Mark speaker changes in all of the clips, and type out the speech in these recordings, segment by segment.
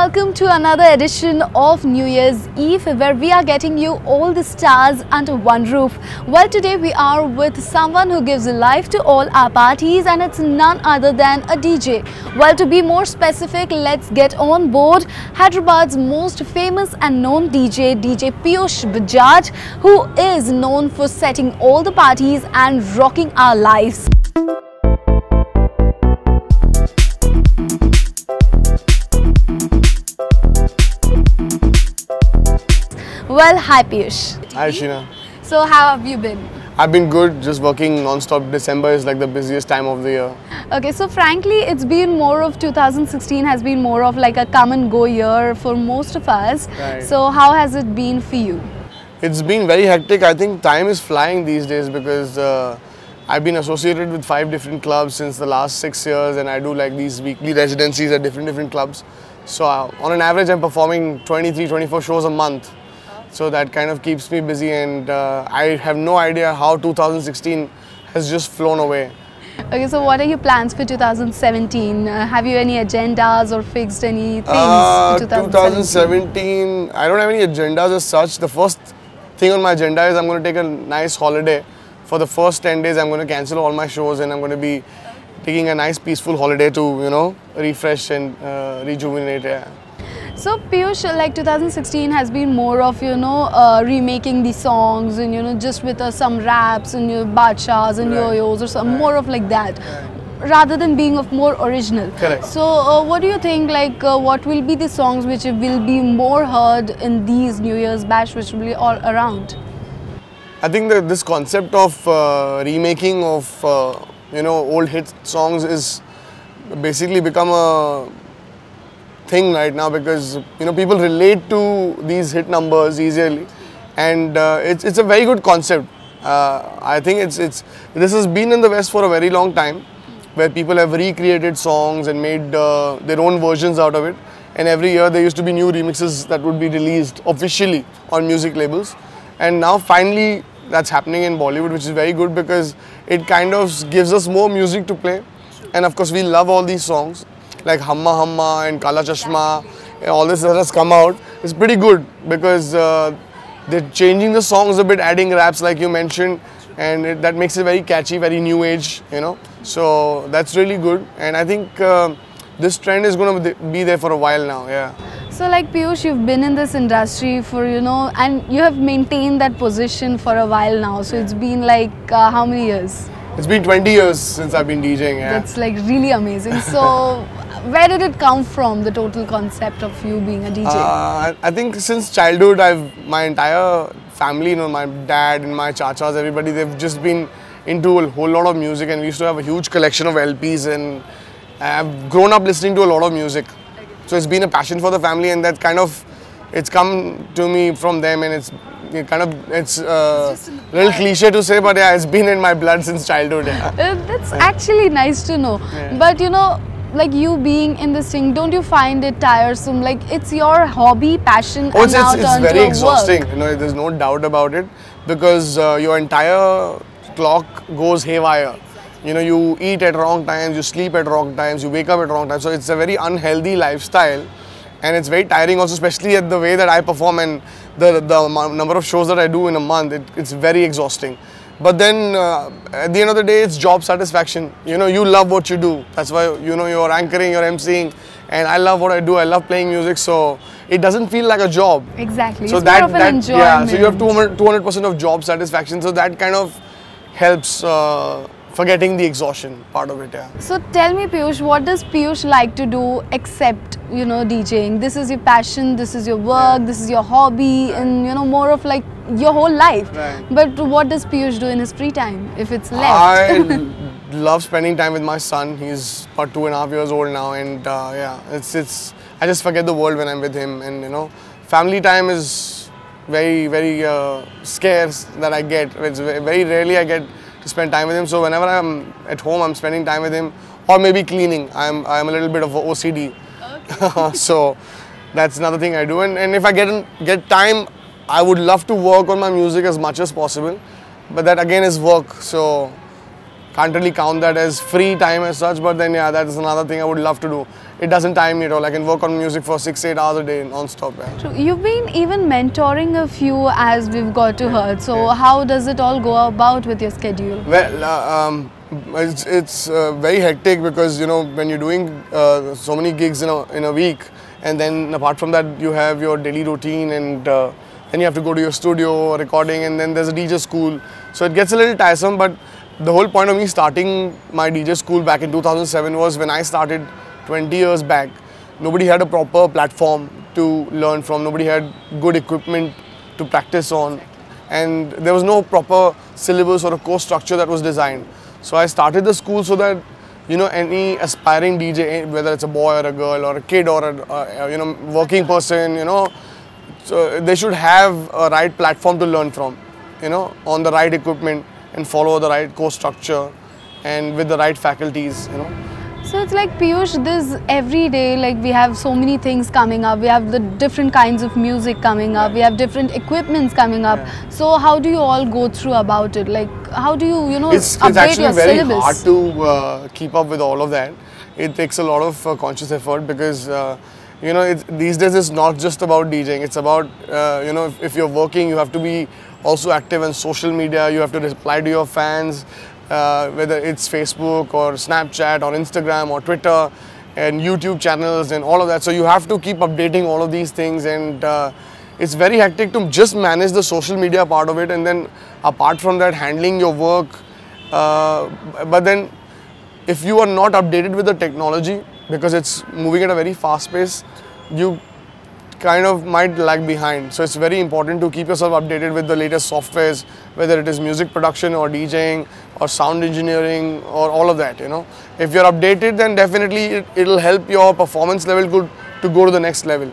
Speaker 1: welcome to another edition of New Year's Eve, where we are getting you all the stars under one roof. Well, today we are with someone who gives life to all our parties, and it's none other than a DJ. Well, to be more specific, let's get on board Hyderabad's most famous and known DJ, DJ Piyush Bajaj, who is known for setting all the parties and rocking our lives. Well, hi Piyush.
Speaker 2: Hi Sheena.
Speaker 1: So how have you been?
Speaker 2: I've been good, just working non-stop. December is like the busiest time of the year.
Speaker 1: Okay, so frankly, it's been more of 2016 has been more of like a come and go year for most of us.
Speaker 2: Right.
Speaker 1: So how has it been for you?
Speaker 2: It's been very hectic. I think time is flying these days because I've been associated with 5 different clubs since the last 6 years, and I do like these weekly residencies at different clubs. So on an average, I'm performing 23-24 shows a month. So that kind of keeps me busy, and I have no idea how 2016 has just flown away.
Speaker 1: Okay, so what are your plans for 2017? Have you any agendas or fixed any things for
Speaker 2: 2017, I don't have any agendas as such. The first thing on my agenda is I'm going to take a nice holiday. For the first 10 days, I'm going to cancel all my shows, and I'm going to be taking a nice peaceful holiday to, you know, refresh and rejuvenate. Yeah.
Speaker 1: So Piyush, like 2016 has been more of, you know, remaking the songs and, you know, just with some raps and badshahs and yo-yos or some more of like that, rather than being of more original.
Speaker 2: Correct.
Speaker 1: So what do you think, like what will be the songs which will be more heard in these New Year's bash, which will be all around?
Speaker 2: I think that this concept of remaking of you know, old hit songs is basically become a thing right now, because you know, people relate to these hit numbers easily, and it's a very good concept. I think this has been in the West for a very long time, where people have recreated songs and made their own versions out of it, and every year there used to be new remixes that would be released officially on music labels, and now finally that's happening in Bollywood, which is very good because it kind of gives us more music to play. And of course we love all these songs like Hamma Hamma and Kala Chashma, all this that has come out. It's pretty good because they're changing the songs a bit, adding raps like you mentioned, and that makes it very catchy, very new age, you know. So that's really good, and I think this trend is going to be there for a while now. Yeah.
Speaker 1: So like Piyush, you've been in this industry for, you know, and you have maintained that position for a while now. So it's been like how many years?
Speaker 2: It's been 20 years since I've been DJing. Yeah.
Speaker 1: That's like really amazing. So where did it come from, the total concept of you being a DJ?
Speaker 2: I think since childhood, my entire family, you know, my dad and my chachas, everybody, they've just been into a whole lot of music, and we used to have a huge collection of LPs, and I've grown up listening to a lot of music. So it's been a passion for the family, and that kind of, it's come to me from them, and it's a little cliche to say, but yeah, it's been in my blood since childhood. Yeah.
Speaker 1: That's actually nice to know. Yeah. But you know, like you being in this thing, don't you find it tiresome? Like it's your hobby, passion, and now
Speaker 2: it's very exhausting. You know, there's no doubt about it, because your entire clock goes haywire. You know, you eat at wrong times, you sleep at wrong times, you wake up at wrong times. So it's a very unhealthy lifestyle, and it's very tiring also, especially at the way that I perform and the number of shows that I do in a month. It's very exhausting. But then at the end of the day, it's job satisfaction. You know, you love what you do. That's why, you know, you're anchoring, you're emceeing, and I love what I do. I love playing music, so it doesn't feel like a job.
Speaker 1: Exactly.
Speaker 2: So
Speaker 1: it's more of an enjoyment.
Speaker 2: Yeah, so you have 200% of job satisfaction. So that kind of helps forgetting the exhaustion part of it. Yeah.
Speaker 1: So tell me, Piyush, what does Piyush like to do except, you know, DJing? This is your passion, this is your work, this is your hobby, and you know, more of like your whole life.
Speaker 2: Right.
Speaker 1: But what does Piyush do in his free time, if it's left?
Speaker 2: I love spending time with my son. He's about 2.5 years old now, and yeah, I just forget the world when I'm with him, and you know, family time is very scarce that I get. It's very rarely I get to spend time with him. So whenever I'm at home, I'm spending time with him, or maybe cleaning. I'm a little bit of OCD. Okay. So that's another thing I do. And if I get time, I would love to work on my music as much as possible. But that again is work. So can't really count that as free time as such, but then yeah, that is another thing I would love to do. It doesn't time me at all. I can work on music for 6-8 hours a day non-stop. Yeah.
Speaker 1: True. You've been even mentoring a few, as we've got to heard. So how does it all go about with your schedule?
Speaker 2: Well, it's very hectic because when you're doing so many gigs in a week, and then apart from that you have your daily routine, and then you have to go to your studio recording, and then there's a DJ school. So it gets a little tiresome. But the whole point of me starting my DJ school back in 2007 was when I started 20 years back. Nobody had a proper platform to learn from. Nobody had good equipment to practice on, and there was no proper syllabus or a course structure that was designed. So I started the school so that any aspiring DJ, whether it's a boy or a girl or a kid or a working person, so they should have a right platform to learn from, on the right equipment and follow the right course structure and with the right faculties,
Speaker 1: So it's like, Piyush, this every day, like we have so many things coming up. We have the different kinds of music coming up. We have different equipments coming up. So how do you all go through about it? Like, how do you,
Speaker 2: it's
Speaker 1: update
Speaker 2: actually
Speaker 1: your
Speaker 2: very
Speaker 1: syllabus?
Speaker 2: hard to keep up with all of that. It takes a lot of conscious effort because, these days it's not just about DJing. It's about, if you're working, you have to be also active on social media. You have to reply to your fans. Whether it's Facebook or Snapchat or Instagram or Twitter and YouTube channels and all of that. So you have to keep updating all of these things, and it's very hectic to just manage the social media part of it, and then apart from that handling your work. But then if you are not updated with the technology, because it's moving at a very fast pace, you kind of might lag behind. So it's very important to keep yourself updated with the latest softwares, whether it is music production or DJing or sound engineering or all of that. If you're updated, then definitely it'll help your performance level to go to the next level.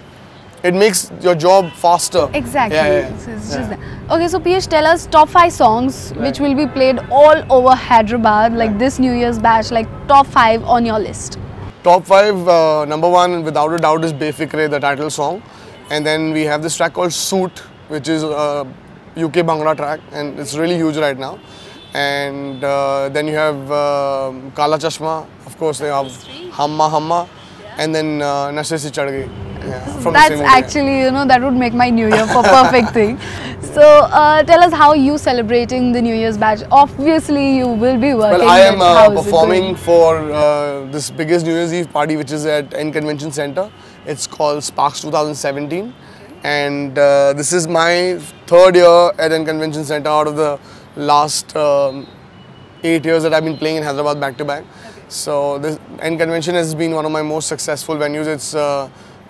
Speaker 2: It makes your job faster.
Speaker 1: Exactly.
Speaker 2: Yeah.
Speaker 1: Just that. Okay, so Piyush, tell us top 5 songs which will be played all over Hyderabad, like this New Year's bash, like top 5 on your list.
Speaker 2: Top 5, number 1 without a doubt is Befikre, the title song. And then we have this track called Suit, which is a UK Bhangra track, and it's really huge right now. And then you have Kala Chashma, of course they have Hamma Hamma, and then Nashe Se Chad Gayi.
Speaker 1: That's actually, that would make my New Year for perfect thing. So tell us, how are you celebrating the New Year's bash? Obviously you will be working.
Speaker 2: Well, I am performing for this biggest New Year's Eve party, which is at N Convention Center. It's called Sparks 2017, and this is my 3rd year at N Convention Center out of the last 8 years that I've been playing in Hyderabad back to back. So this N Convention has been one of my most successful venues. It's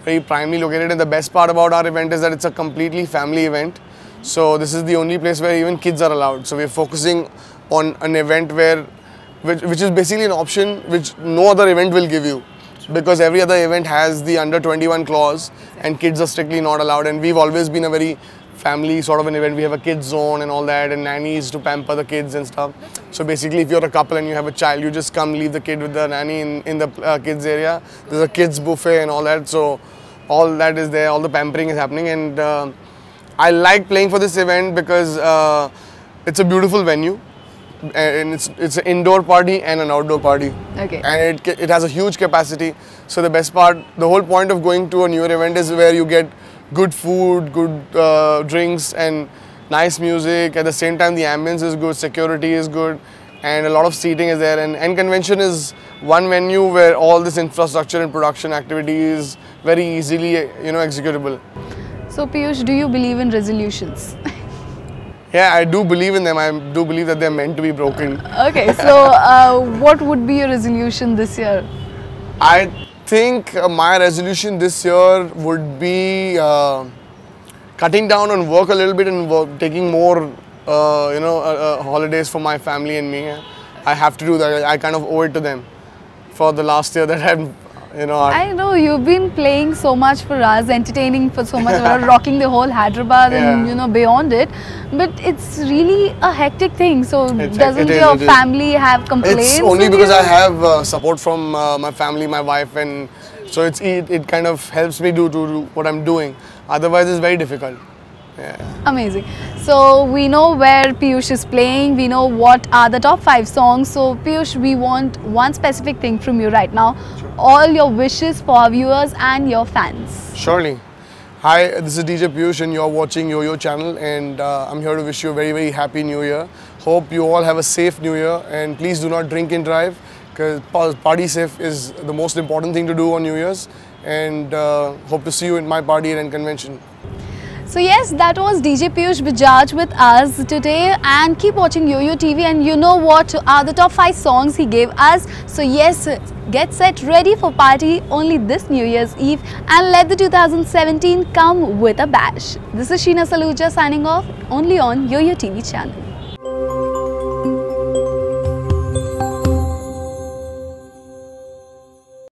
Speaker 2: very primely located, and the best part about our event is that it's a completely family event. So this is the only place where even kids are allowed. So we're focusing on an event which is basically an option which no other event will give you, because every other event has the under 21 clause and kids are strictly not allowed. And we've always been a very family sort of an event. We have a kids zone and all that, and nannies to pamper the kids and stuff. So basically, if you're a couple and you have a child, you just come leave the kid with the nanny in the kids area. There's a kids buffet and all that. So all that is there, all the pampering is happening, and I like playing for this event because it's a beautiful venue, and it's an indoor party and an outdoor party.
Speaker 1: Okay.
Speaker 2: And it has a huge capacity. So the best part, the whole point of going to a New Year event is where you get good food, good drinks and nice music. At the same time, the ambience is good, security is good, and a lot of seating is there. And N Convention is one venue where all this infrastructure and production activity is very easily, executable.
Speaker 1: So Piyush, do you believe in resolutions?
Speaker 2: Yeah, I do believe in them. I do believe that they're meant to be broken.
Speaker 1: Okay, so what would be your resolution this year?
Speaker 2: I think my resolution this year would be cutting down on work a little bit and taking more, holidays for my family and me. I have to do that. I kind of owe it to them for the last year that I've,
Speaker 1: I know you've been playing so much for us, entertaining for so much, rocking the whole Hyderabad and beyond it. But it's really a hectic thing. So doesn't your family have complaints?
Speaker 2: It's only because I have support from my family, my wife, and so it kind of helps me do what I'm doing. Otherwise, it's very difficult. Yeah.
Speaker 1: Amazing. So we know where Piyush is playing, we know what are the top 5 songs. So Piyush, we want one specific thing from you right now. All your wishes for our viewers and your fans.
Speaker 2: Surely. Hi, this is DJ Piyush and you're watching Yo-Yo channel, and I'm here to wish you a very, very happy New Year. Hope you all have a safe New Year, and please do not drink and drive, because party safe is the most important thing to do on New Year's, and hope to see you in my party and convention.
Speaker 1: So yes, that was DJ Piyush Bajaj with us today, and keep watching Yo-Yo TV, and you know what are the top 5 songs he gave us. So yes, get set ready for party only this New Year's Eve, and let the 2017 come with a bash. This is Sheena Saluja signing off only on Yo-Yo TV channel.